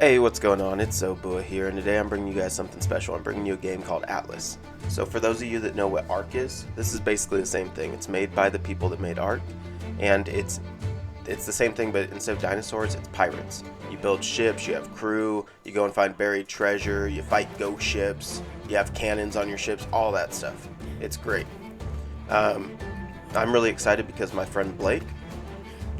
Hey, what's going on? It's Zobua here, and today I'm bringing you guys something special. I'm bringing you a game called Atlas. So for those of you that know what Ark is, this is basically the same thing. It's made by the people that made Ark, and it's the same thing, but instead of dinosaurs, it's pirates. You build ships, you have crew, you go and find buried treasure, you fight ghost ships, you have cannons on your ships, all that stuff. It's great. I'm really excited because my friend Blake,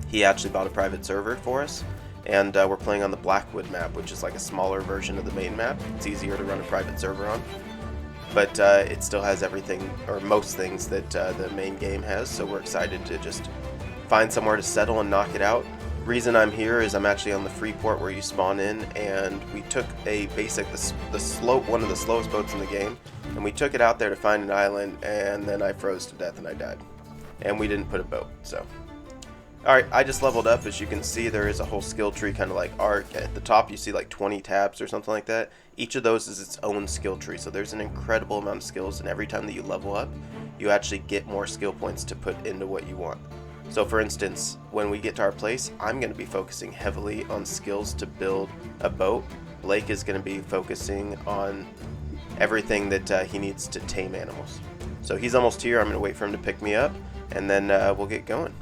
he actually bought a private server for us, and we're playing on the Blackwood map, which is like a smaller version of the main map. It's easier to run a private server on, but it still has everything, or most things, that the main game has, so we're excited to just find somewhere to settle and knock it out. Reason I'm here is I'm actually on the free port where you spawn in, and we took a basic, one of the slowest boats in the game, and we took it out there to find an island, and then I froze to death and I died. And we didn't put a boat, so. Alright, I just leveled up. As you can see, there is a whole skill tree, kind of like Ark. At the top, you see like 20 tabs or something like that. Each of those is its own skill tree, so there's an incredible amount of skills, and every time that you level up, you actually get more skill points to put into what you want. So for instance, when we get to our place, I'm going to be focusing heavily on skills to build a boat. Blake is going to be focusing on everything that he needs to tame animals. So he's almost here. I'm going to wait for him to pick me up, and then we'll get going.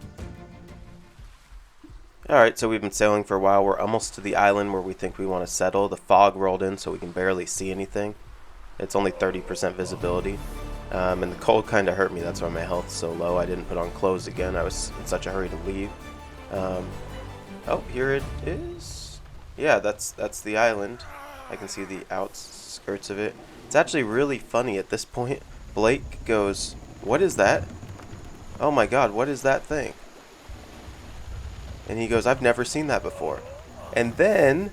Alright, so we've been sailing for a while. We're almost to the island where we think we want to settle. The fog rolled in, so we can barely see anything. It's only 30% visibility. And the cold kind of hurt me. That's why my health's so low. I didn't put on clothes again. I was in such a hurry to leave. Oh, here it is. Yeah, that's the island. I can see the outskirts of it. It's actually really funny at this point. Blake goes, "What is that? Oh my god, what is that thing?" And he goes, "I've never seen that before." And then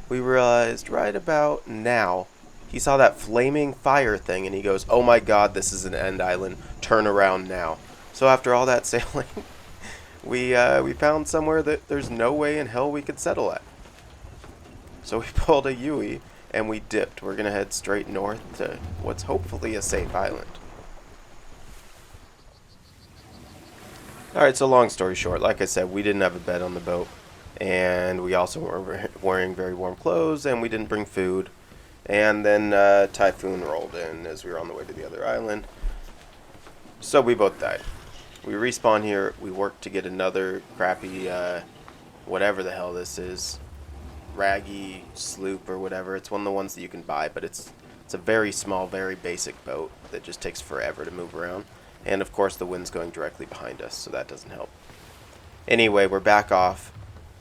we realized right about now, he saw that flaming fire thing, and he goes, "Oh my god, this is an end island. Turn around now." So after all that sailing, we found somewhere that there's no way in hell we could settle at. So we pulled a Yui, and we dipped. We're going to head straight north to what's hopefully a safe island. Alright, so long story short, like I said, we didn't have a bed on the boat, and we also weren't wearing very warm clothes, and we didn't bring food. And then typhoon rolled in as we were on the way to the other island. So we both died. We respawn here. We worked to get another crappy, whatever the hell this is, raggy sloop or whatever. It's one of the ones that you can buy, but it's a very small, very basic boat that just takes forever to move around. And of course the wind's going directly behind us, so that doesn't help. Anyway, we're back off.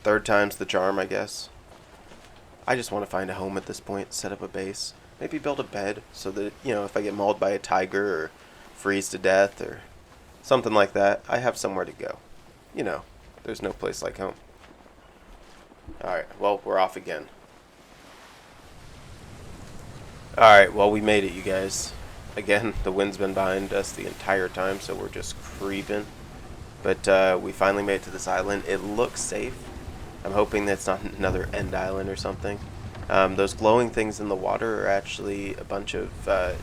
Third time's the charm, I guess. I just want to find a home at this point, set up a base, maybe build a bed so that, you know, if I get mauled by a tiger or freeze to death or something like that, I have somewhere to go. You know, there's no place like home. Alright, well, we're off again. Alright, well, we made it, you guys. Again, the wind's been behind us the entire time, so we're just creeping. But we finally made it to this island. It looks safe. I'm hoping that's not another end island or something. Those glowing things in the water are actually a bunch of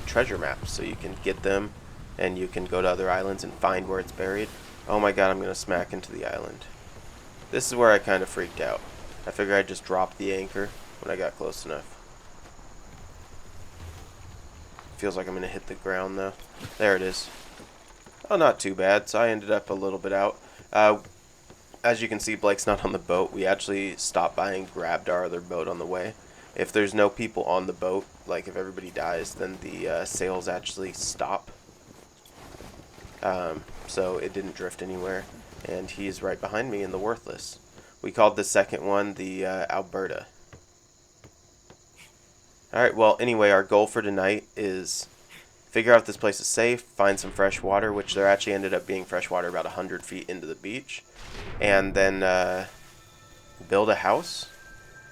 treasure maps, so you can get them and you can go to other islands and find where it's buried. Oh my god, I'm going to smack into the island. This is where I kind of freaked out. I figured I'd just drop the anchor when I got close enough. Feels like I'm going to hit the ground though. There it is. Oh, not too bad. So I ended up a little bit out. As you can see, Blake's not on the boat. We actually stopped by and grabbed our other boat on the way. If there's no people on the boat, like if everybody dies, then the sails actually stop. So it didn't drift anywhere. And he's right behind me in the Worthless. We called the second one the Alberta. Alright, well, anyway, our goal for tonight is figure out if this place is safe, find some fresh water, which there actually ended up being fresh water about 100 feet into the beach, and then build a house.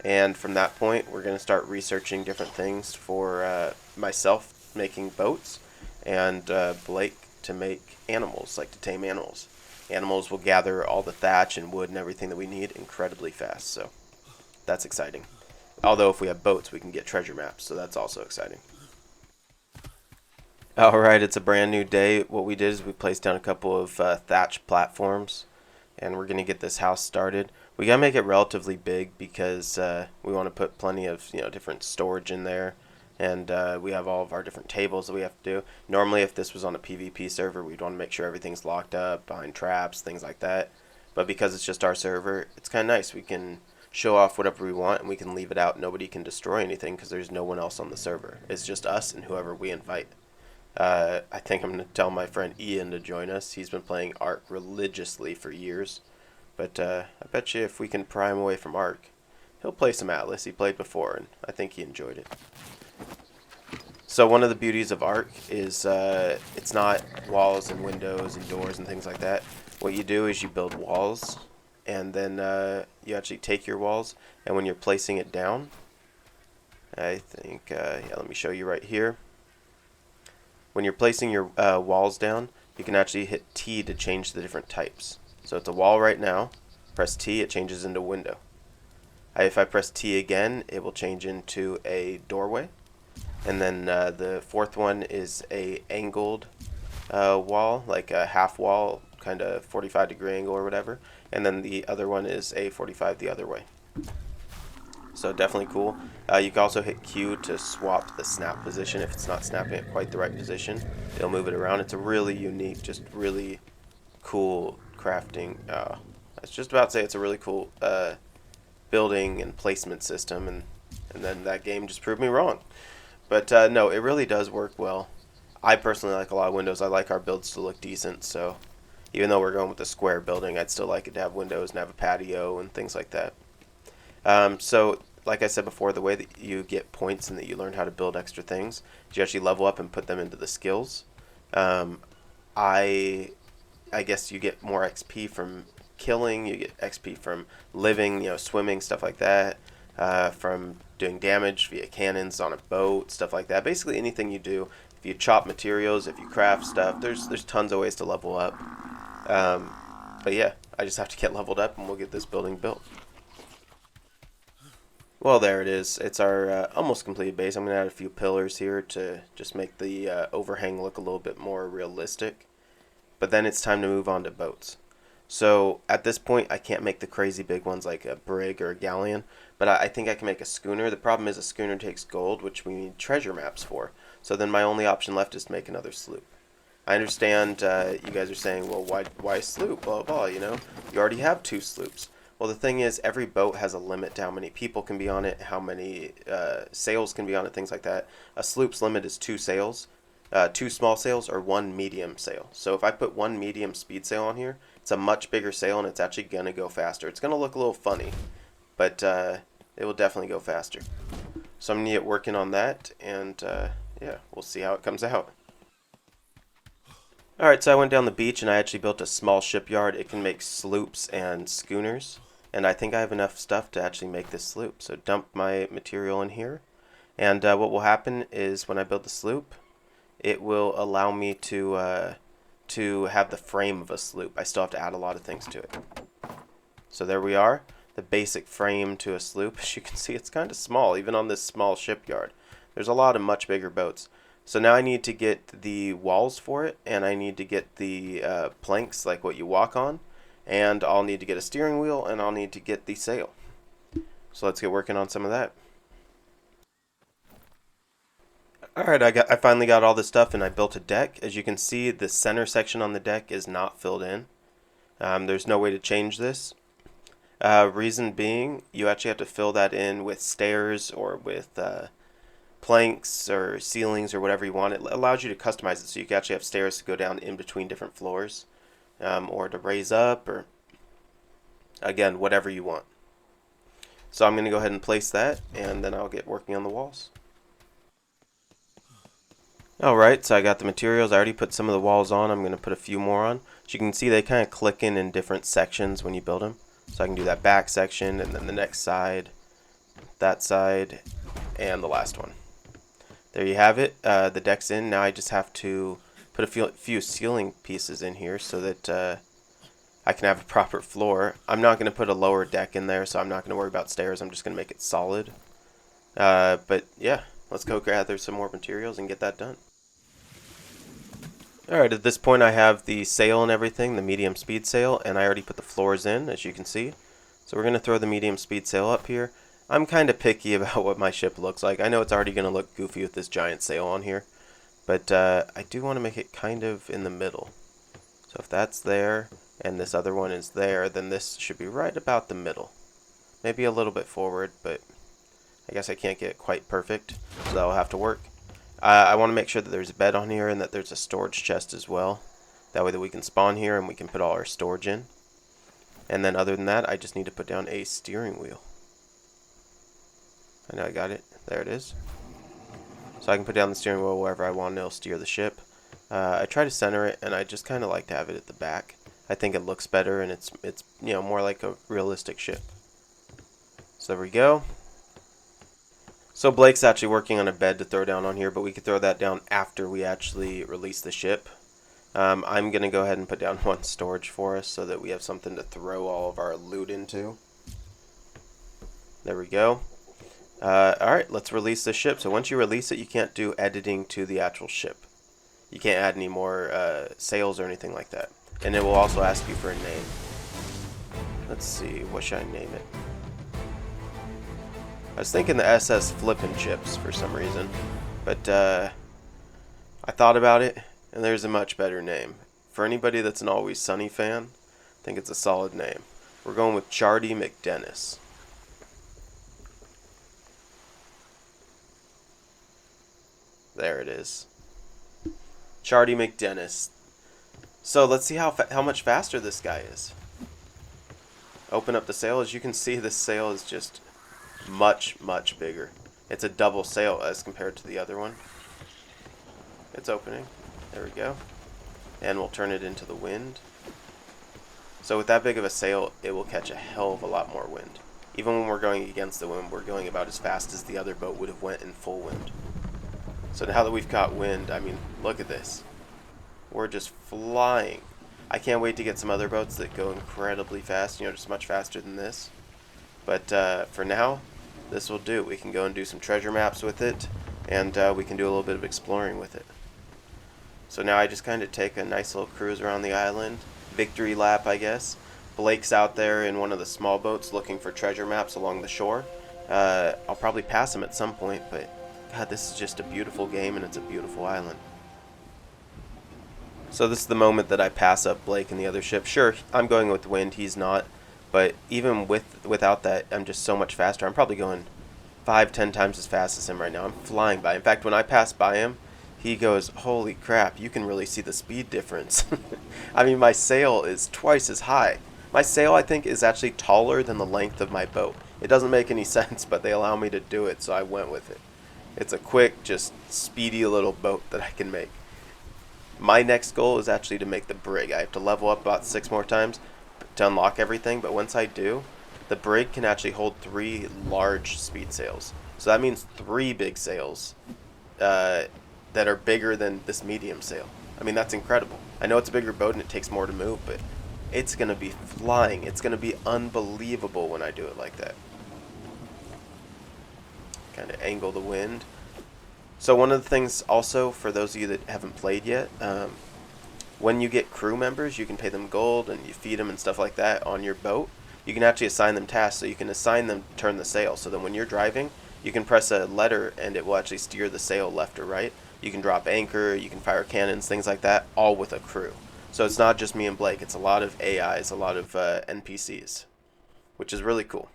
And from that point, we're going to start researching different things for myself making boats, and Blake to make animals, like to tame animals. Animals will gather all the thatch and wood and everything that we need incredibly fast, so that's exciting. Although if we have boats, we can get treasure maps, so that's also exciting. Alright, it's a brand new day. What we did is we placed down a couple of thatch platforms, and we're going to get this house started. We gotta make it relatively big because we want to put plenty of different storage in there, and we have all of our different tables that we have to do. Normally, if this was on a PvP server, we'd want to make sure everything's locked up behind traps, things like that. But because it's just our server, it's kind of nice. We can show off whatever we want, and we can leave it out. Nobody can destroy anything because there's no one else on the server. It's just us and whoever we invite. I think I'm going to tell my friend Ian to join us. He's been playing Ark religiously for years. But I bet you if we can pry him away from Ark, he'll play some Atlas. He played before, and I think he enjoyed it. So one of the beauties of Ark is it's not walls and windows and doors and things like that. What you do is you build walls, and then you actually take your walls, and when you're placing it down, I think, yeah, let me show you right here. When you're placing your walls down, you can actually hit T to change the different types. So it's a wall right now. Press T, it changes into window. If I press T again, it will change into a doorway. And then the fourth one is a angled wall, like a half wall, kind of 45-degree angle or whatever. And then the other one is a 45 the other way. So definitely cool. You can also hit Q to swap the snap position. If it's not snapping at quite the right position, it'll move it around. It's a really unique, just really cool crafting. I was just about to say it's a really cool building and placement system, and then that game just proved me wrong. But no, it really does work well. I personally like a lot of windows. I like our builds to look decent, so even though we're going with a square building, I'd still like it to have windows and have a patio and things like that. So like I said before, the way that you get points and that you learn how to build extra things is you actually level up and put them into the skills. I guess you get more XP from killing, you get XP from living, swimming, stuff like that, from doing damage via cannons on a boat, stuff like that. Basically anything you do, if you chop materials, if you craft stuff, there's tons of ways to level up. But yeah, I just have to get leveled up and we'll get this building built. Well, there it is. It's our almost completed base. I'm going to add a few pillars here to just make the overhang look a little bit more realistic. But then it's time to move on to boats. So at this point, I can't make the crazy big ones like a brig or a galleon, but I think I can make a schooner. The problem is a schooner takes gold, which we need treasure maps for. So then my only option left is to make another sloop. I understand you guys are saying, well, why sloop? Blah, blah, you already have 2 sloops. Well, the thing is, every boat has a limit to how many people can be on it, how many sails can be on it, things like that. A sloop's limit is 2 sails, 2 small sails, or 1 medium sail. So if I put 1 medium speed sail on here, it's a much bigger sail, and it's actually going to go faster. It's going to look a little funny, but it will definitely go faster. So I'm going to get working on that, and yeah, we'll see how it comes out. Alright, so I went down the beach, and I actually built a small shipyard. It can make sloops and schooners. And I think I have enough stuff to actually make this sloop. So dump my material in here. And what will happen is when I build the sloop, it will allow me to have the frame of a sloop. I still have to add a lot of things to it. So there we are. The basic frame to a sloop. As you can see, it's kind of small, even on this small shipyard. There's a lot of much bigger boats. So now I need to get the walls for it, and I need to get the planks, like what you walk on. And I'll need to get a steering wheel, and I'll need to get the sail. So let's get working on some of that. Alright, I finally got all this stuff, and I built a deck. As you can see, the center section on the deck is not filled in. There's no way to change this. Reason being, you actually have to fill that in with stairs or with planks or ceilings or whatever you want. It allows you to customize it, so you can actually have stairs to go down in between different floors. Or to raise up, or again, whatever you want. So I'm going to go ahead and place that, and then I'll get working on the walls. Alright, so I got the materials. I already put some of the walls on. I'm going to put a few more on. As you can see, they kind of click in different sections when you build them. So I can do that back section, and then the next side, that side, and the last one. There you have it. The deck's in. Now I just have to put a few ceiling pieces in here so that I can have a proper floor. I'm not going to put a lower deck in there, so I'm not going to worry about stairs. I'm just going to make it solid. But yeah, let's go gather some more materials and get that done. Alright, at this point I have the sail and everything, the medium speed sail, and I already put the floors in, as you can see. So we're going to throw the medium speed sail up here. I'm kind of picky about what my ship looks like. I know it's already going to look goofy with this giant sail on here, but I do want to make it kind of in the middle. So if that's there and this other one is there, then this should be right about the middle. Maybe a little bit forward, but I guess I can't get it quite perfect, so that will have to work. I want to make sure that there's a bed on here and that there's a storage chest as well. That way that we can spawn here and we can put all our storage in. And then other than that, I just need to put down a steering wheel. I know I got it. There it is. So I can put down the steering wheel wherever I want and it'll steer the ship. I try to center it, and I just kind of like to have it at the back. I think it looks better, and it's you know, more like a realistic ship. So there we go. So Blake's actually working on a bed to throw down on here, but we could throw that down after we actually release the ship. I'm going to go ahead and put down one storage for us so that we have something to throw all of our loot into. There we go. Alright, let's release the ship. So once you release it, you can't do editing to the actual ship. You can't add any more sails or anything like that. And it will also ask you for a name. Let's see, what should I name it? I was thinking the SS Flippin' Chips for some reason. But I thought about it, and there's a much better name. For anybody that's an Always Sunny fan, I think it's a solid name. We're going with Chardy McDennis. There it is. Chardy McDennis. So let's see how much faster this guy is. Open up the sail. As you can see, this sail is just much bigger. It's a double sail as compared to the other one. It's opening. There we go. And we'll turn it into the wind. So with that big of a sail, it will catch a hell of a lot more wind. Even when we're going against the wind, we're going about as fast as the other boat would have went in full wind. So now that we've got wind, I mean, look at this. We're just flying. I can't wait to get some other boats that go incredibly fast, you know, just much faster than this. But for now, this will do. We can go and do some treasure maps with it, and we can do a little bit of exploring with it. So now I just kind of take a nice little cruise around the island. Victory lap, I guess. Blake's out there in one of the small boats looking for treasure maps along the shore. I'll probably pass him at some point, but God, this is just a beautiful game, and it's a beautiful island. So this is the moment that I pass up Blake and the other ship. Sure, I'm going with wind, he's not. But even without that, I'm just so much faster. I'm probably going 5-10 times as fast as him right now. I'm flying by. In fact, when I pass by him, he goes, holy crap, you can really see the speed difference. I mean, my sail is twice as high. My sail, I think, is actually taller than the length of my boat. It doesn't make any sense, but they allow me to do it, so I went with it. It's a quick, just speedy little boat that I can make. My next goal is actually to make the brig. I have to level up about 6 more times to unlock everything, but once I do, the brig can actually hold 3 large speed sails. So that means 3 big sails that are bigger than this medium sail. I mean, that's incredible. I know it's a bigger boat and it takes more to move, but it's going to be flying. It's going to be unbelievable when I do it like that. Kind of angle the wind. So one of the things also, for those of you that haven't played yet, when you get crew members, you can pay them gold and you feed them and stuff like that on your boat. You can actually assign them tasks, so you can assign them to turn the sail. So then when you're driving, you can press a letter and it will actually steer the sail left or right. You can drop anchor, you can fire cannons, things like that, all with a crew. So it's not just me and Blake, it's a lot of AIs, a lot of NPCs, which is really cool.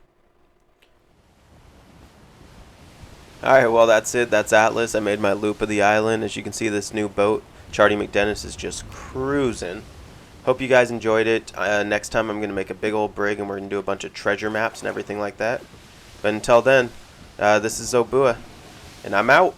Alright, well that's it. That's Atlas. I made my loop of the island. As you can see, this new boat, Chardy McDennis, is just cruising. Hope you guys enjoyed it. Next time I'm going to make a big old brig and we're going to do a bunch of treasure maps and everything like that. But until then, this is Obua, and I'm out.